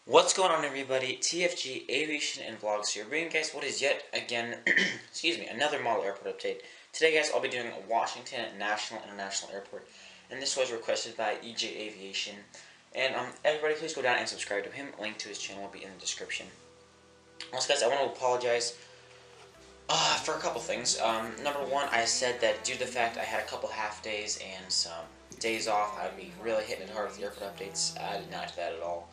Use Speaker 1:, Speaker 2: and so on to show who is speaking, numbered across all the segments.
Speaker 1: What's going on, everybody? TFG Aviation and Vlogs here, bringing guys what is yet again, excuse me, another model airport update. Today, guys, I'll be doing a Washington National International Airport, and this was requested by TFG Aviation. And everybody, please go down and subscribe to him. Link to his channel will be in the description. Also, guys, I want to apologize for a couple things. Number one, I said that due to the fact I had a couple half days and some days off, I'd be really hitting it hard with the airport updates. I did not do that at all.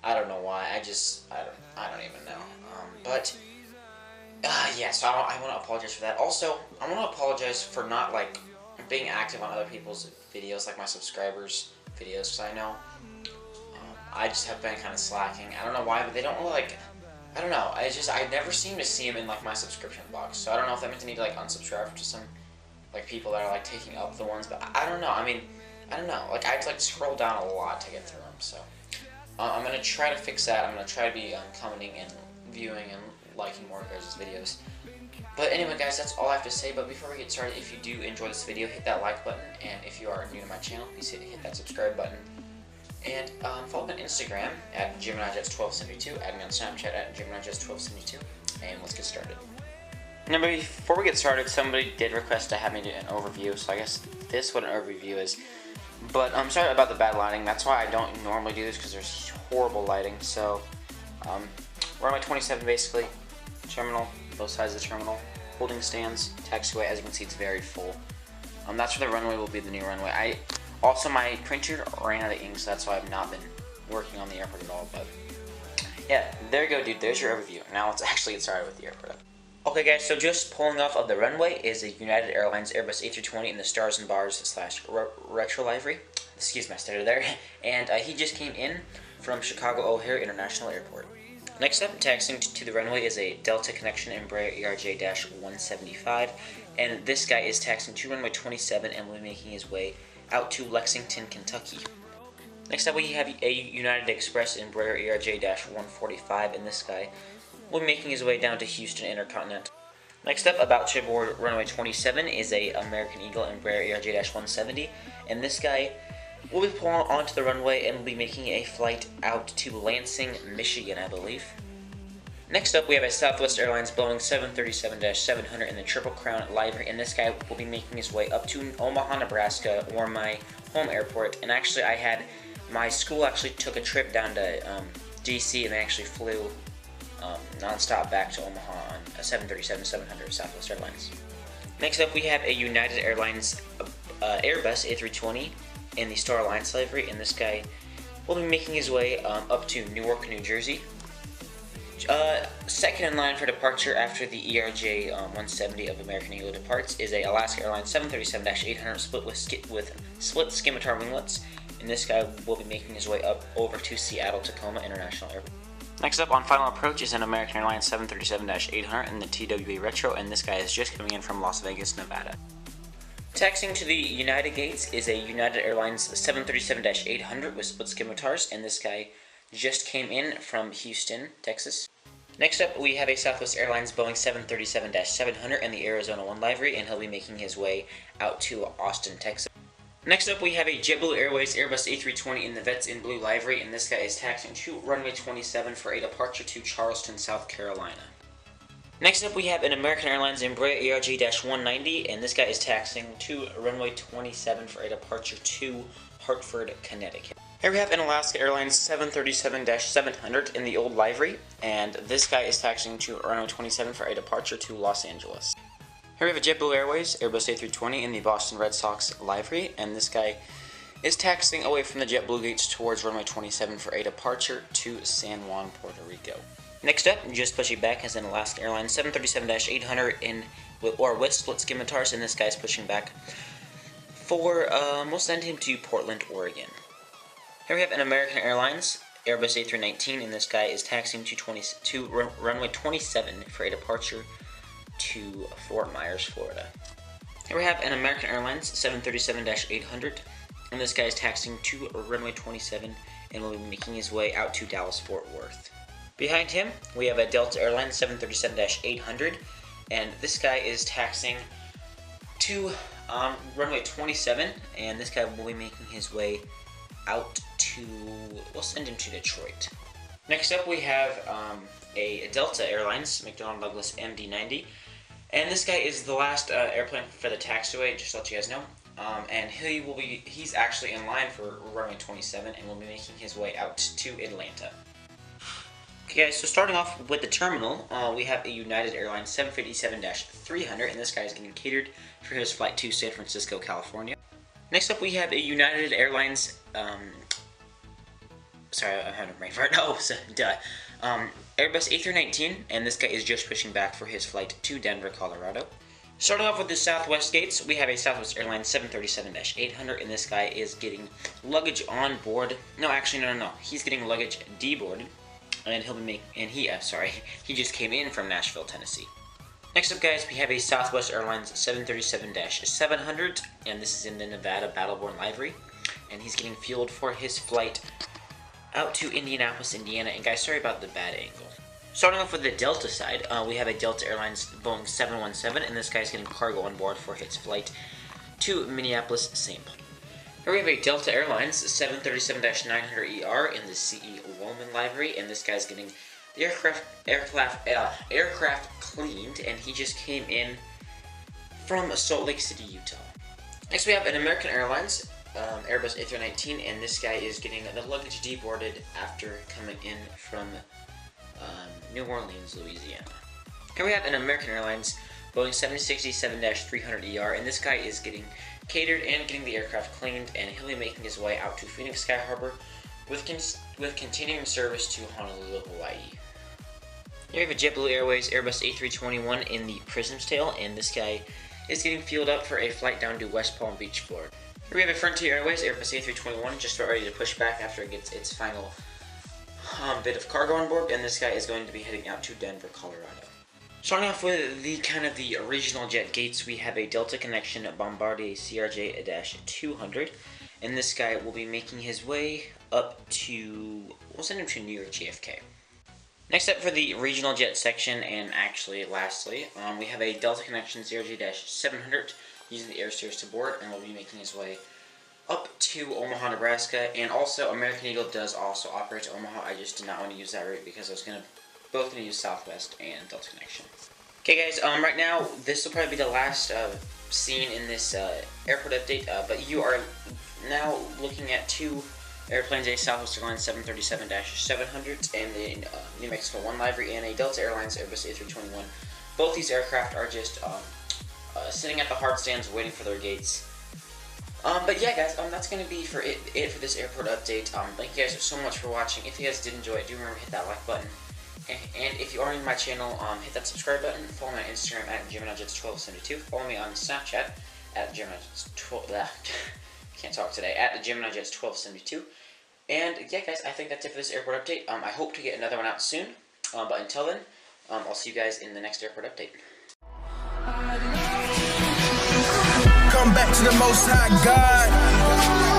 Speaker 1: I don't know why. I don't even know. Yeah. So I want to apologize for that. Also, I want to apologize for not being active on other people's videos, like my subscribers' videos, because I know I just have been kind of slacking. I don't know why, but they don't really I don't know. I never seem to see them in my subscription box. So I don't know if that means I need to unsubscribe to some people that are taking up the ones. But I don't know. I mean, I don't know. I have to scroll down a lot to get through them. So. I'm going to try to fix that. I'm going to try to be commenting and viewing and liking more of guys' videos. But anyway, guys, that's all I have to say. But before we get started, if you do enjoy this video, hit that like button. And if you are new to my channel, please hit that subscribe button. And follow me on Instagram at GeminiJets1272. Add me on Snapchat at GeminiJets1272. And let's get started. Now, before we get started, somebody did request to have me do an overview. So I guess this is what an overview is. But I'm sorry about the bad lighting. That's why I don't normally do this, because there's horrible lighting. So we're on my 27 basically. Terminal, both sides of the terminal. Holding stands, taxiway. As you can see, it's very full. That's where the runway will be, the new runway. Also, my printer ran out of ink, so that's why I've not been working on the airport at all. But yeah, there you go, dude. There's your overview. Now let's actually get started with the airport. Okay, guys, so just pulling off of the runway is a United Airlines Airbus A320 in the Stars and Bars / retro livery. Excuse my stutter there. And he just came in from Chicago O'Hare International Airport. Next up, taxiing to the runway is a Delta Connection Embraer ERJ-175. And this guy is taxiing to runway 27 and will be making his way out to Lexington, Kentucky. Next up, we have a United Express Embraer ERJ-145, and this guy will be making his way down to Houston Intercontinental. Next up, about to board runway 27 is a American Eagle Embraer ERJ-170, and this guy will be pulling onto the runway and will be making a flight out to Lansing, Michigan, I believe. Next up, we have a Southwest Airlines Boeing 737-700 in the Triple Crown livery, and this guy will be making his way up to Omaha, Nebraska, or my home airport. And actually, my school actually took a trip down to DC, and they actually flew non-stop back to Omaha on a 737-700 Southwest Airlines. Next up, we have a United Airlines Airbus A320 in the Star Alliance livery, and this guy will be making his way up to Newark, New Jersey. Second in line for departure after the ERJ-170 of American Eagle departs is a Alaska Airlines 737-800 split scimitar winglets, and this guy will be making his way up over to Seattle-Tacoma International Airport. Next up on final approach is an American Airlines 737-800 in the TWA Retro, and this guy is just coming in from Las Vegas, Nevada. Taxiing to the United gates is a United Airlines 737-800 with split scimitars, and this guy just came in from Houston, Texas. Next up, we have a Southwest Airlines Boeing 737-700 in the Arizona 1 livery, and he'll be making his way out to Austin, Texas. Next up, we have a JetBlue Airways Airbus A320 in the Vets in Blue livery, and this guy is taxiing to runway 27 for a departure to Charleston, South Carolina. Next up, we have an American Airlines Embraer ERJ-190, and this guy is taxiing to runway 27 for a departure to Hartford, Connecticut. Here we have an Alaska Airlines 737-700 in the old livery, and this guy is taxiing to runway 27 for a departure to Los Angeles. Here we have a JetBlue Airways Airbus A320 in the Boston Red Sox livery, and this guy is taxiing away from the JetBlue gates towards runway 27 for a departure to San Juan, Puerto Rico. Next up, just pushing back, is an Alaska Airlines 737-800 with split scimitars, and this guy is pushing back for, we'll send him to Portland, Oregon. Here we have an American Airlines Airbus A319, and this guy is taxiing to runway 27 for a departure to Fort Myers, Florida. Here we have an American Airlines 737-800, and this guy is taxiing to runway 27 and will be making his way out to Dallas, Fort Worth. Behind him, we have a Delta Airlines 737-800, and this guy is taxiing to runway 27, and this guy will be making his way out to, we'll send him to Detroit. Next up, we have a Delta Airlines McDonnell Douglas MD-90, and this guy is the last airplane for the taxiway, just to let you guys know. And he's actually in line for runway 27 and will be making his way out to Atlanta. Okay guys, so starting off with the terminal, we have a United Airlines 757-300, and this guy is getting catered for his flight to San Francisco, California. Next up, we have a United Airlines, sorry, I'm having a brain fart. Oh, Airbus A319, and this guy is just pushing back for his flight to Denver, Colorado. Starting off with the Southwest gates, we have a Southwest Airlines 737-800, and this guy is getting luggage on board. No, actually, no. He's getting luggage deboarded, and he just came in from Nashville, Tennessee. Next up, guys, we have a Southwest Airlines 737-700, and this is in the Nevada Battleborn livery, and he's getting fueled for his flight out to Indianapolis, Indiana. And guys, sorry about the bad angle. Starting off with the Delta side, we have a Delta Airlines Boeing 717, and this guy's getting cargo on board for his flight to Minneapolis, St. Paul. Here we have a Delta Airlines 737-900ER in the C.E. Woolman livery, and this guy's getting the aircraft cleaned, and he just came in from Salt Lake City, Utah. Next we have an American Airlines Airbus A319, and this guy is getting the luggage deboarded after coming in from New Orleans, Louisiana. Here we have an American Airlines Boeing 767-300ER, and this guy is getting catered and getting the aircraft cleaned, and he'll be making his way out to Phoenix Sky Harbor with continuing service to Honolulu, Hawaii. Here we have a JetBlue Airways Airbus A321 in the Prism's tail, and this guy is getting fueled up for a flight down to West Palm Beach, Florida. Here we have a Frontier Airways Airbus A321 just about ready to push back after it gets its final bit of cargo on board, and this guy is going to be heading out to Denver, Colorado. Starting off with the regional jet gates, we have a Delta Connection Bombardier CRJ-200, and this guy will be making his way up to, we'll send him to New York JFK. Next up for the regional jet section, and actually lastly, we have a Delta Connection CRJ-700 using the air stairs to board, and will be making his way up to Omaha, Nebraska. And also American Eagle does also operate to Omaha. I just did not want to use that route because I was both going to use Southwest and Delta Connection. Okay guys, right now this will probably be the last scene in this airport update, but you are now looking at two airplanes, a Southwest Airlines 737-700 and the New Mexico 1 livery, and a Delta Airlines Airbus A321. Both these aircraft are just sitting at the hard stands waiting for their gates. But yeah guys, that's going to be for it for this airport update. Thank you guys so much for watching. If you guys did enjoy it, do remember to hit that like button. And if you are new to my channel, hit that subscribe button. Follow me on Instagram at GeminiJets1272. Follow me on Snapchat at GeminiJets12. Can't talk today, at the GeminiJets1272. And yeah guys, I think that's it for this airport update. I hope to get another one out soon. But until then, I'll see you guys in the next airport update.
Speaker 2: Come back to the Most High God.